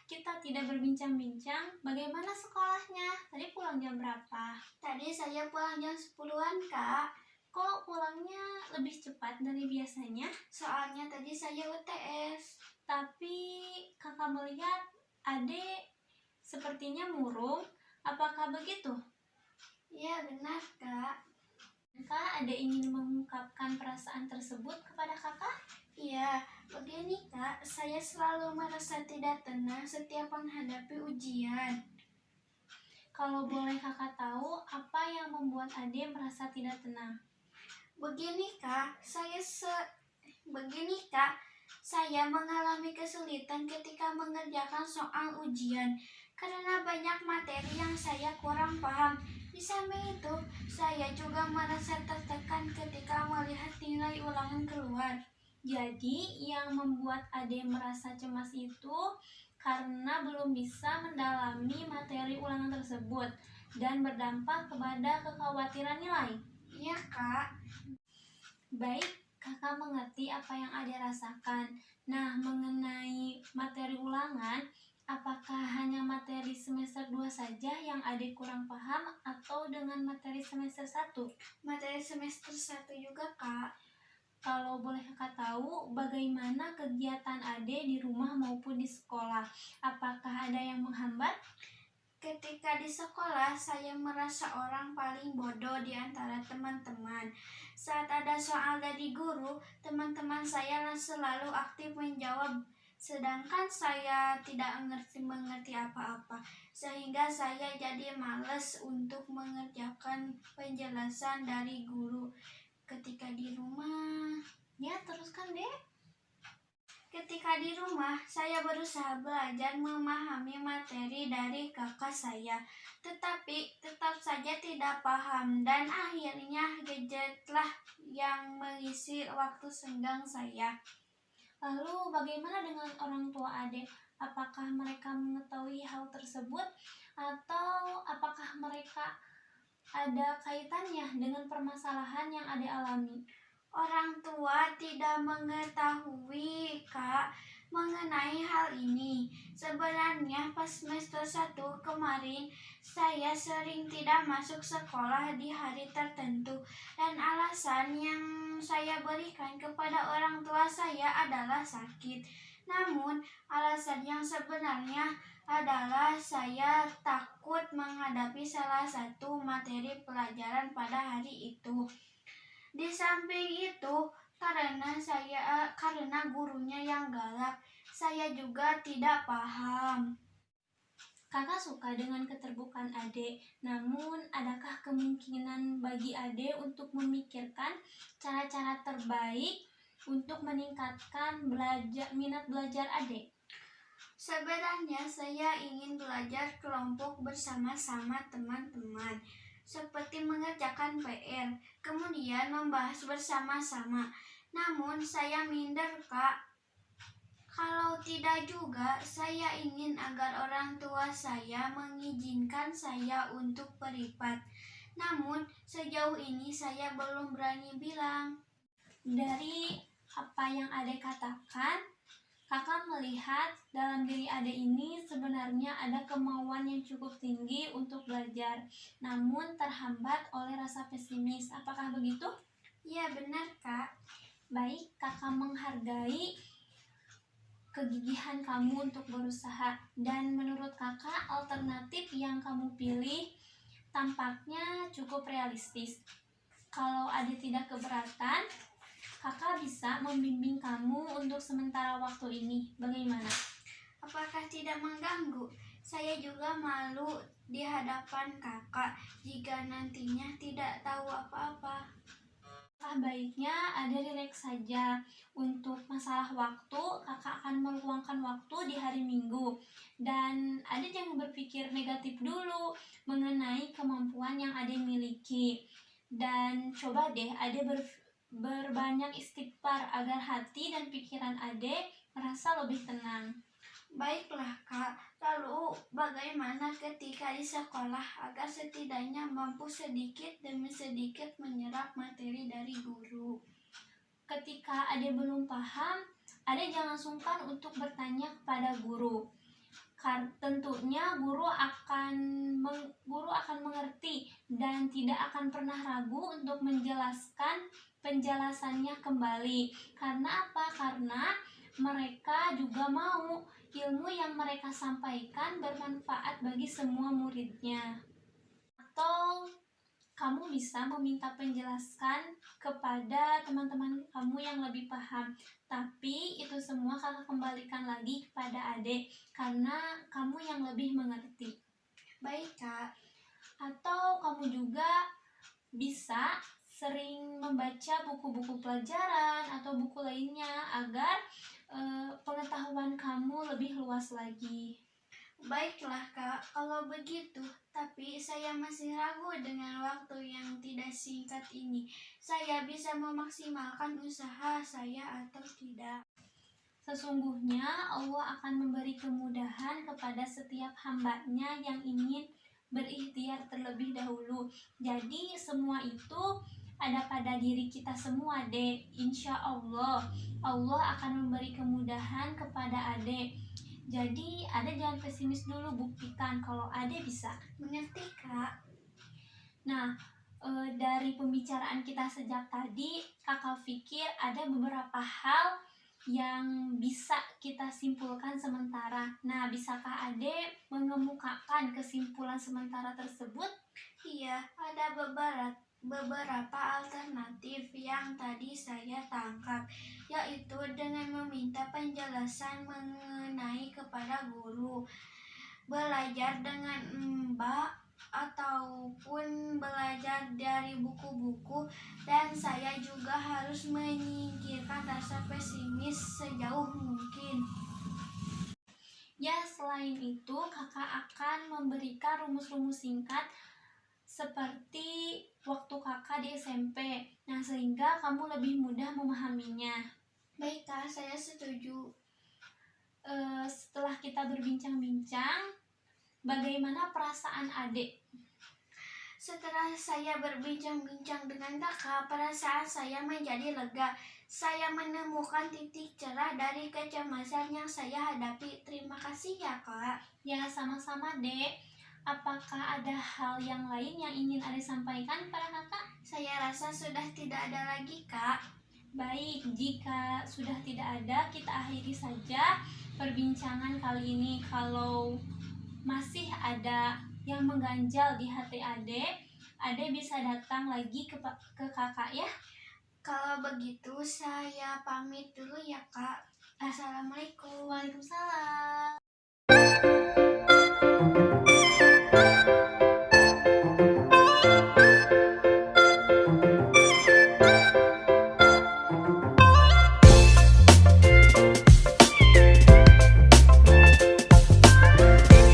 kita tidak berbincang-bincang bagaimana sekolahnya. Tadi pulang jam berapa? Tadi saya pulang jam 10-an, Kak. Kok pulangnya lebih cepat dari biasanya? Soalnya tadi saya UTS. Tapi kakak melihat adik sepertinya murung. Apakah begitu? Iya, benar, Kak. Kak, ada ingin mengungkapkan perasaan tersebut kepada kakak? Iya, begini, Kak. Saya selalu merasa tidak tenang setiap menghadapi ujian. Kalau boleh kakak tahu, apa yang membuat adik merasa tidak tenang? Begini, Kak. Saya mengalami kesulitan ketika mengerjakan soal ujian karena banyak materi yang saya kurang paham. Di samping itu, saya juga merasa tertekan ketika melihat nilai ulangan keluar. Jadi, yang membuat Ade merasa cemas itu karena belum bisa mendalami materi ulangan tersebut dan berdampak kepada kekhawatiran nilai. Iya, Kak. Baik, kakak mengerti apa yang Ade rasakan. Nah, mengenai materi ulangan, apakah hanya materi semester 2 saja yang Ade kurang paham atau dengan materi semester 1? Materi semester 1 juga, Kak. Kalau boleh kakak tahu, bagaimana kegiatan Ade di rumah maupun di sekolah? Apakah ada yang menghambat? Ketika di sekolah, saya merasa orang paling bodoh di antara teman-teman. Saat ada soal dari guru, teman-teman saya selalu aktif menjawab, sedangkan saya tidak mengerti apa-apa. Sehingga saya jadi malas untuk mengerjakan penjelasan dari guru. Ketika di rumah, Ya, teruskan deh. Ketika di rumah, saya berusaha belajar memahami materi dari kakak saya, tetapi tetap saja tidak paham dan akhirnya gadgetlah yang mengisi waktu senggang saya. Lalu bagaimana dengan orang tua Ade? Apakah mereka mengetahui hal tersebut atau apakah mereka ada kaitannya dengan permasalahan yang Ade alami? Orang tua tidak mengetahui, Kak, mengenai hal ini. Sebenarnya pas semester 1 kemarin, saya sering tidak masuk sekolah di hari tertentu dan alasan yang saya berikan kepada orang tua saya adalah sakit. Namun, alasan yang sebenarnya adalah saya takut menghadapi salah satu materi pelajaran pada hari itu. Di samping itu, karena gurunya yang galak, saya juga tidak paham. Kakak suka dengan keterbukaan Ade, namun adakah kemungkinan bagi Ade untuk memikirkan cara-cara terbaik untuk meningkatkan minat belajar Ade? Sebenarnya saya ingin belajar kelompok bersama-sama teman-teman, seperti mengerjakan PR, kemudian membahas bersama-sama. Namun saya minder, Kak. Kalau tidak juga, saya ingin agar orang tua saya mengizinkan saya untuk privat. Namun sejauh ini saya belum berani bilang. Dari apa yang Ade katakan, kakak melihat dalam diri Ade ini sebenarnya ada kemauan yang cukup tinggi untuk belajar, namun terhambat oleh rasa pesimis. Apakah begitu? Iya, benar, Kak. Baik, kakak menghargai kegigihan kamu untuk berusaha, dan menurut kakak alternatif yang kamu pilih tampaknya cukup realistis. Kalau Ade tidak keberatan, kakak bisa membimbing kamu untuk sementara waktu ini. Bagaimana? Apakah tidak mengganggu? Saya juga malu di hadapan kakak jika nantinya tidak tahu apa-apa. Baiknya Ade rileks saja. Untuk masalah waktu, kakak akan meluangkan waktu di hari Minggu. Dan Ade jangan berpikir negatif dulu mengenai kemampuan yang Ade miliki. Dan coba deh Ade berbanyak istighfar agar hati dan pikiran Ade merasa lebih tenang. Baiklah, Kak. Lalu bagaimana ketika di sekolah agar setidaknya mampu sedikit demi sedikit menyerap materi dari guru? Ketika Ade belum paham, Ade jangan sungkan untuk bertanya kepada guru. Tentunya guru akan mengerti dan tidak akan pernah ragu untuk menjelaskan penjelasannya kembali. Karena apa? Karena mereka juga mau ilmu yang mereka sampaikan bermanfaat bagi semua muridnya. Atau kamu bisa meminta penjelasan kepada teman-teman kamu yang lebih paham. Tapi itu semua kakak kembalikan lagi kepada adik karena kamu yang lebih mengerti. Baik, Kak. Atau kamu juga bisa sering membaca buku-buku pelajaran atau buku lainnya agar pengetahuan kamu lebih luas lagi. Baiklah, Kak, kalau begitu, tapi saya masih ragu dengan waktu yang tidak singkat ini. Saya bisa memaksimalkan usaha saya atau tidak? Sesungguhnya Allah akan memberi kemudahan kepada setiap hambanya yang ingin berikhtiar terlebih dahulu. Jadi semua itu ada pada diri kita semua, Dek. Insya Allah, Allah akan memberi kemudahan kepada Adek. Jadi Ade jangan pesimis dulu, buktikan kalau Ade bisa. Mengerti, Kak? Nah, dari pembicaraan kita sejak tadi, kakak pikir ada beberapa hal yang bisa kita simpulkan sementara. Nah, bisakah Ade mengemukakan kesimpulan sementara tersebut? Iya, ada beberapa alternatif yang tadi saya tangkap, yaitu dengan meminta penjelasan mengenai kepada guru, belajar dengan Mbak, ataupun belajar dari buku-buku, dan saya juga harus menyingkirkan rasa pesimis sejauh mungkin. Ya, selain itu kakak akan memberikan rumus-rumus singkat seperti waktu kakak di SMP. Nah, sehingga kamu lebih mudah memahaminya. Baik, Kak, saya setuju. Setelah kita berbincang-bincang, bagaimana perasaan adik? Setelah saya berbincang-bincang dengan kakak, perasaan saya menjadi lega. Saya menemukan titik cerah dari kecemasan yang saya hadapi. Terima kasih ya, Kak. Ya, sama-sama, Dek. Apakah ada hal yang lain yang ingin Ade sampaikan pada kakak? Saya rasa sudah tidak ada lagi, Kak. Baik, jika sudah tidak ada, kita akhiri saja perbincangan kali ini. Kalau masih ada yang mengganjal di hati Ade bisa datang lagi ke kakak ya. Kalau begitu saya pamit dulu ya, Kak. Assalamualaikum. Waalaikumsalam.